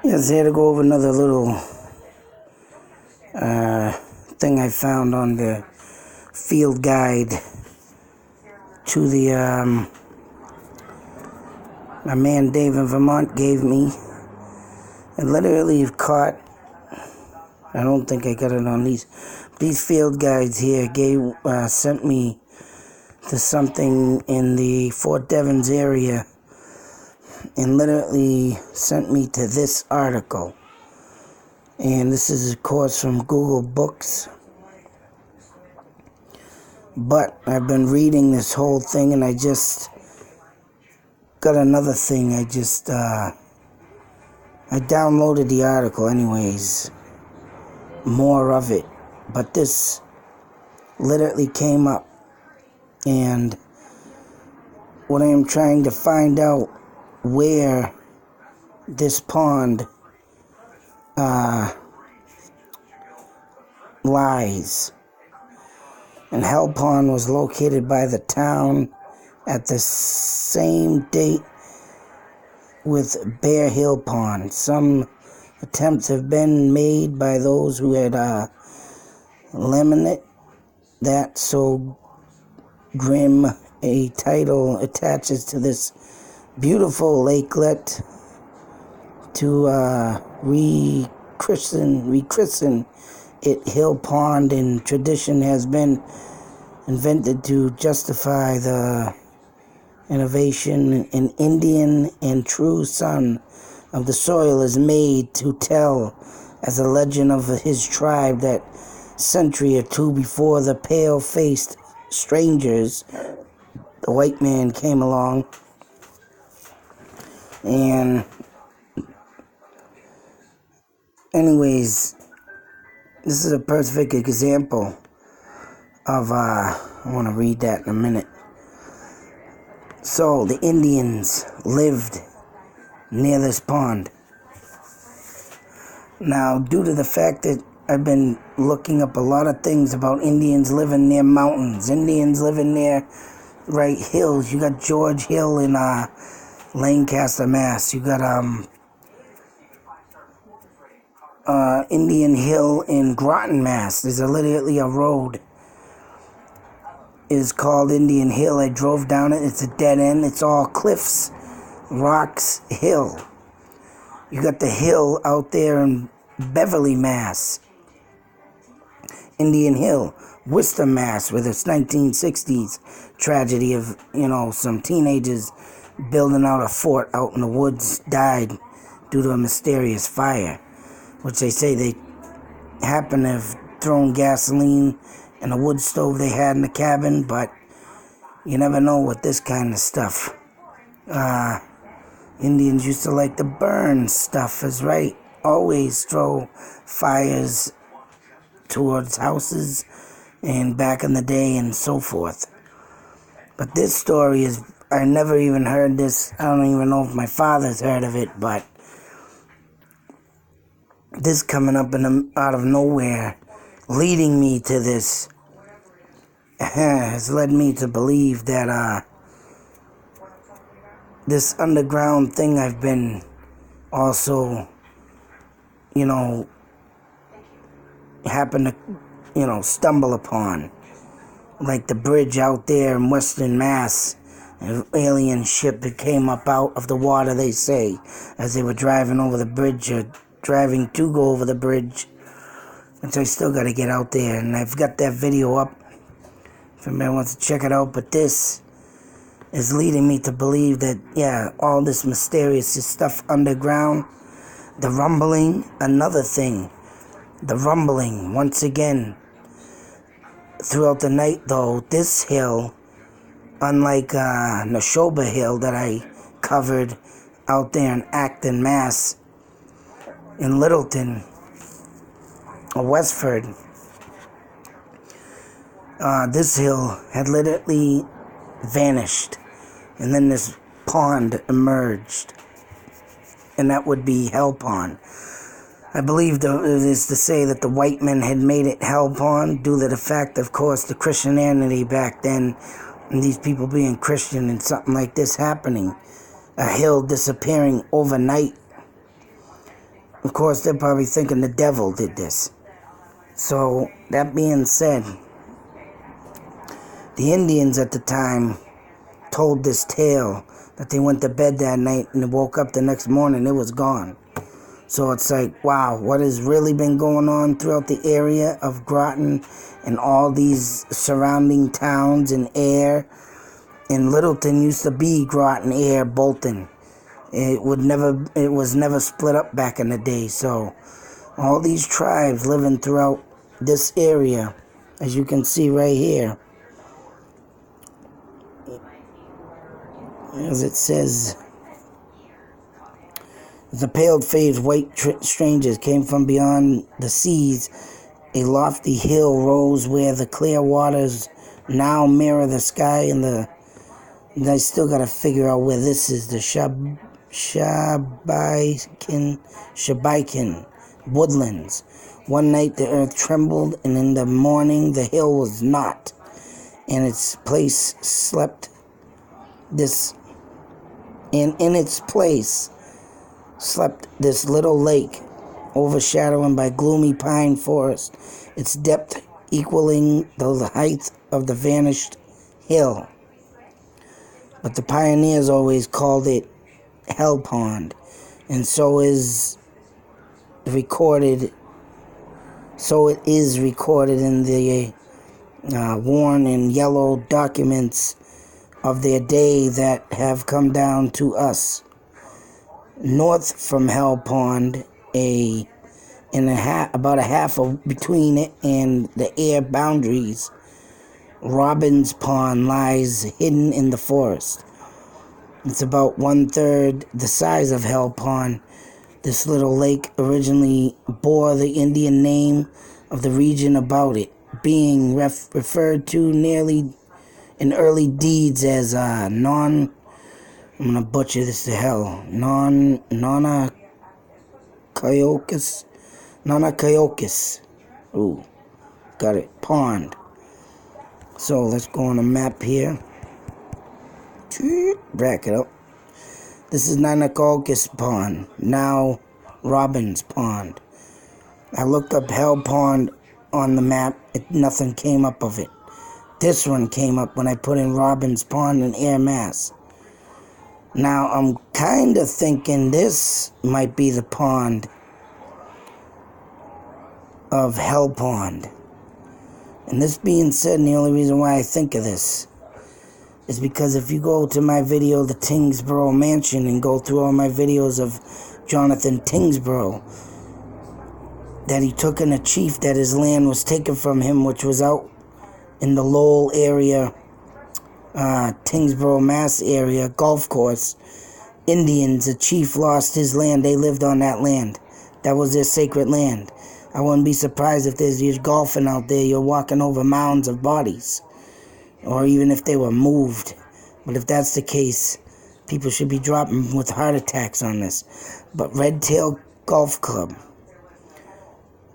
Yes, here to go over another little thing I found on the field guide to the my man Dave in Vermont gave me. I literally caught, I don't think I got it on these field guides here, sent me to something in the Fort Devens area and literally sent me to this article. And this is, of course, from Google Books. But I've been reading this whole thing, and I just got another thing. I downloaded the article anyways. More of it. But this literally came up. And what I am trying to find out where this pond lies. And Hell Pond was located by the town at the same date with Bear Hill Pond. Some attempts have been made by those who had limited that so grim a title attaches to this beautiful lakelet to rechristen it Hill Pond, and tradition has been invented to justify the innovation. An Indian and true son of the soil is made to tell as a legend of his tribe that century or two before the pale-faced strangers, the white man, came along. And anyways, this is a perfect example of, I want to read that in a minute. So, the Indians lived near this pond. Now, due to the fact that I've been looking up a lot of things about Indians living near mountains, Indians living near, hills. You got George Hill in, Lancaster, Mass. You got, Indian Hill in Groton, Mass. There's literally a road. It's called Indian Hill. I drove down it. It's a dead end. It's all cliffs, rocks, hill. You got the hill out there in Beverly, Mass. Indian Hill, Worcester, Mass, with its 1960s tragedy of, some teenagers building out a fort out in the woods died due to a mysterious fire, which they say they happen to have thrown gasoline in a wood stove they had in the cabin, but you never know with this kind of stuff. Indians used to like to burn stuff, is right. Always throw fires towards houses and back in the day and so forth. But this story is, I never even heard this. I don't even know if my father's heard of it, but this coming up out of nowhere, leading me to this, has led me to believe that this underground thing I've been also, happen to, stumble upon. Like the bridge out there in Western Mass, an alien ship that came up out of the water, they say, as they were driving over the bridge, or driving to go over the bridge, which I still got to get out there, and I've got that video up if anybody wants to check it out. But this is leading me to believe that, all this mysterious stuff underground, the rumbling, another thing, the rumbling, once again, throughout the night, though, this hill, unlike Neshoba Hill that I covered out there in Acton, Mass, in Littleton, or Westford, this hill had literally vanished, and then this pond emerged, and that would be Hell Pond. I believe it is to say that the white men had made it Hell Pond due to the fact, of course, the Christianity back then, and these people being Christian and something like this happening, a hill disappearing overnight, Of course, they're probably thinking the devil did this. So, that being said, the Indians at the time told this tale that they went to bed that night and they woke up the next morning, it was gone. So it's like, wow, what has really been going on throughout the area of Groton and all these surrounding towns and Ayr. And Littleton used to be Groton, Ayr, Bolton. It was never split up back in the day. So all these tribes living throughout this area, as you can see right here, as it says, the pale-faced white strangers came from beyond the seas. A lofty hill rose where the clear waters now mirror the sky, and I still got to figure out where this is. The Shabaikin woodlands. One night the earth trembled, and in the morning the hill was not. In its place slept this little lake, overshadowed by gloomy pine forest, its depth equaling the height of the vanished hill. But the pioneers always called it Hell Pond, and so it is recorded in the worn and yellow documents of their day that have come down to us. North from Hell Pond, about a half between it and the Ayr boundaries, Robbins Pond lies hidden in the forest. It's about 1/3 the size of Hell Pond. This little lake originally bore the Indian name of the region about it, being referred to nearly in early deeds as I'm gonna butcher this to hell. Nonakayokis. Ooh, got it. Pond. So let's go on a map here. Back it up. This is Nonakayokis Pond, now Robbins Pond. I looked up Hell Pond on the map. Nothing came up of it. This one came up when I put in Robbins Pond in Ayr, Mass. Now, I'm kind of thinking this might be the pond of Hell Pond. And this being said, and the only reason why I think of this is because if you go to my video, The Tingsboro Mansion, and go through all my videos of Jonathan Tingsboro, that he took in a chief that his land was taken from him, which was out in the Lowell area, Tingsboro, Mass area, golf course. Indians, a chief lost his land. They lived on that land. That was their sacred land. I wouldn't be surprised if you're golfing out there, you're walking over mounds of bodies. Or even if they were moved. But if that's the case, people should be dropping with heart attacks on this. But Red Tail Golf Club.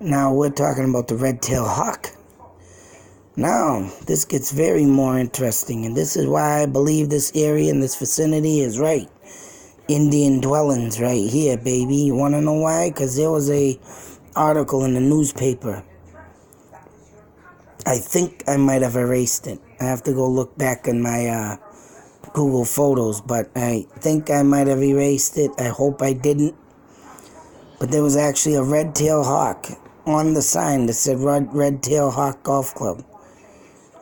Now we're talking about the Red Tail Hawk. Now, this gets very more interesting, and this is why I believe this area and this vicinity is right. Indian dwellings right here, baby. You want to know why? Because there was a article in the newspaper. I think I might have erased it. I have to go look back in my Google Photos, but I think I might have erased it. I hope I didn't. But there was actually a Red Tail Hawk on the sign that said Red Tail Hawk Golf Club.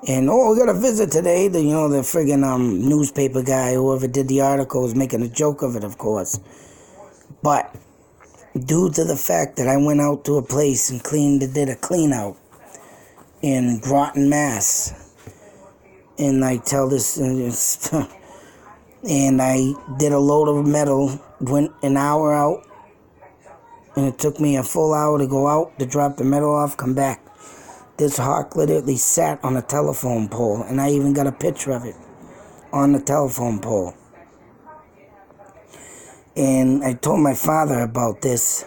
And, we got a visit today. The friggin' newspaper guy, whoever did the article, was making a joke of it, of course. But due to the fact that I went out to a place and did a clean out in Groton, Mass. And I tell this, and I did a load of metal, went an hour out, and it took me a full hour to go out, to drop the metal off, come back. This hawk literally sat on a telephone pole, and I even got a picture of it on the telephone pole. And I told my father about this.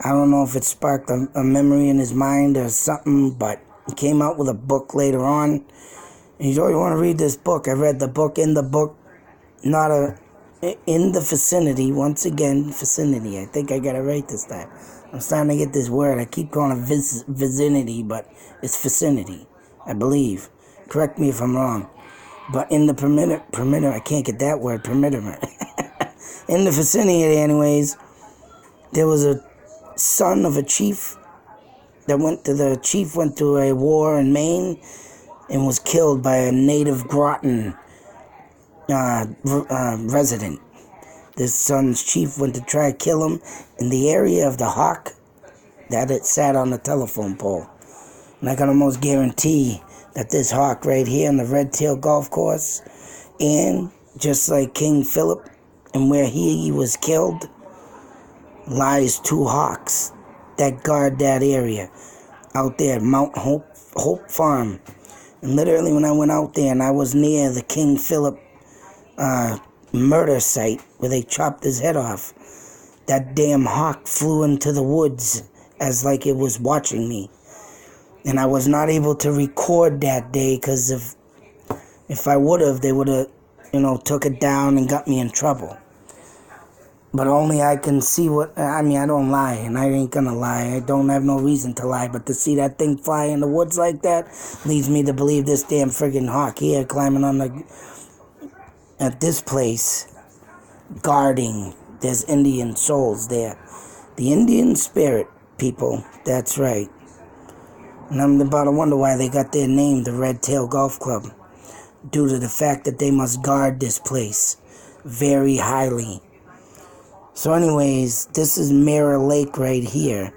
I don't know if it sparked a memory in his mind or something, but he came out with a book later on. And he said, "Oh, you want to read this book?" I read the book. In the book, not a in the vicinity, once again, vicinity. I think I got it right this time. I'm starting to get this word. I keep calling it vicinity, but it's vicinity, I believe. Correct me if I'm wrong. But in the perimeter, I can't get that word, perimeter. In the vicinity, anyways, there was a son of a chief the chief went to a war in Maine and was killed by a native Groton resident. This son's chief went to try to kill him in the area of the hawk that it sat on the telephone pole. And I can almost guarantee that this hawk right here on the Red Tail Golf Course, and just like King Philip and where he was killed, lies 2 hawks that guard that area out there at Mount Hope Farm. And literally when I went out there and I was near the King Philip murder site where they chopped his head off, that damn hawk flew into the woods as like it was watching me. And I was not able to record that day because if I would have, they would have, took it down and got me in trouble. But only I can see I don't lie, and I ain't gonna lie. I don't have no reason to lie, but to see that thing fly in the woods like that leads me to believe this damn friggin' hawk here climbing on at this place, guarding. There's Indian souls there. The Indian spirit, people, that's right. And I'm about to wonder why they got their name, the Red Tail Golf Club, due to the fact that they must guard this place very highly. So anyways, this is Mirror Lake right here.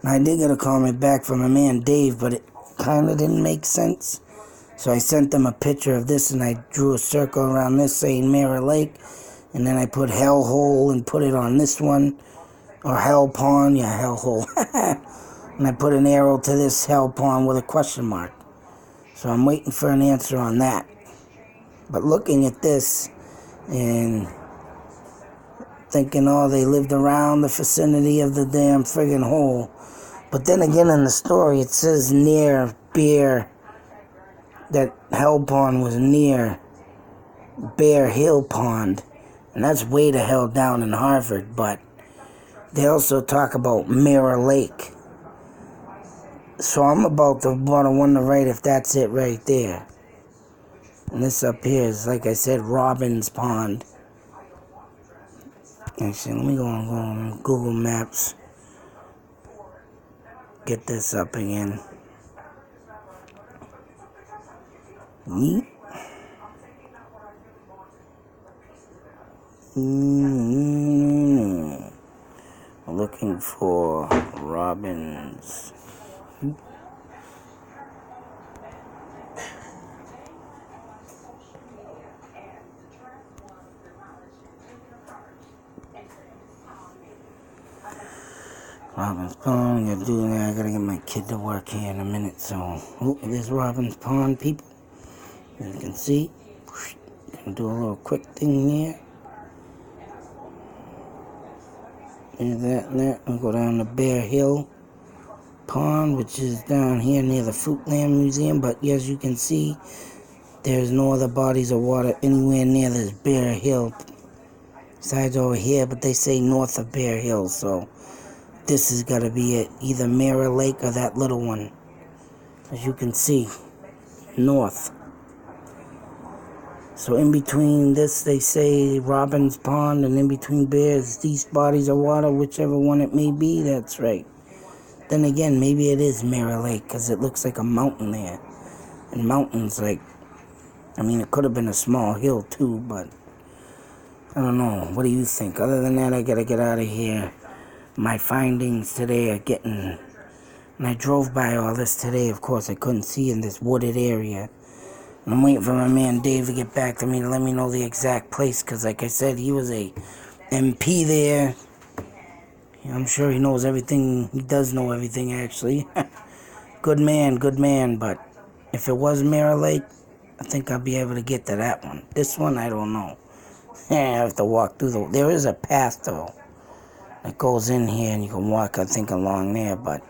And I did get a comment back from a man, Dave, but it kind of didn't make sense. So I sent them a picture of this and I drew a circle around this saying Mirror Lake. And then I put Hell Hole and put it on this one. Or Hell Pond, yeah, Hell Hole. And I put an arrow to this Hell Pond with a question mark. So I'm waiting for an answer on that. But looking at this and thinking, they lived around the vicinity of the damn friggin' hole. But then again in the story, it says near Bear, that Hell Pond was near Bear Hill Pond. And that's way the hell down in Harvard. But they also talk about Mirror Lake. So I'm about to wonder right if that's it right there. And this up here is, like I said, Robbins Pond. Actually, let me go on Google Maps. Get this up again. Neat. Looking for Robbins. Robbins Pond, I gotta get my kid to work here in a minute, so, there's Robbins Pond, people. As you can see, gonna do a little quick thing here. There's that and that. We'll go down to Bear Hill Pond, which is down here near the Fruitland Museum, but as you can see, there's no other bodies of water anywhere near this Bear Hill. Besides over here, but they say north of Bear Hill, so this has got to be it. Either Mirror Lake or that little one. As you can see, north. So in between this, they say Robbins Pond, and in between Bears, these bodies of water, whichever one it may be, that's right. Then again, maybe it is Mirror Lake, because it looks like a mountain there. And mountains, it could have been a small hill too, but I don't know. What do you think? Other than that, I gotta get out of here. My findings today are getting... And I drove by all this today, of course. I couldn't see in this wooded area. And I'm waiting for my man Dave to get back to me to let me know the exact place. Because like I said, he was a MP there. I'm sure he knows everything. He does know everything, actually. Good man. But if it was Mirror Lake, I think I'll be able to get to that one. This one, I don't know. I have to walk through There is a path, though, that goes in here, and you can walk, I think, along there, but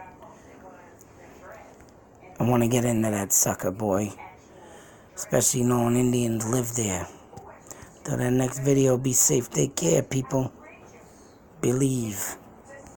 I want to get into that sucker, boy. Especially knowing Indians live there. Till that next video, be safe. Take care, people. Believe.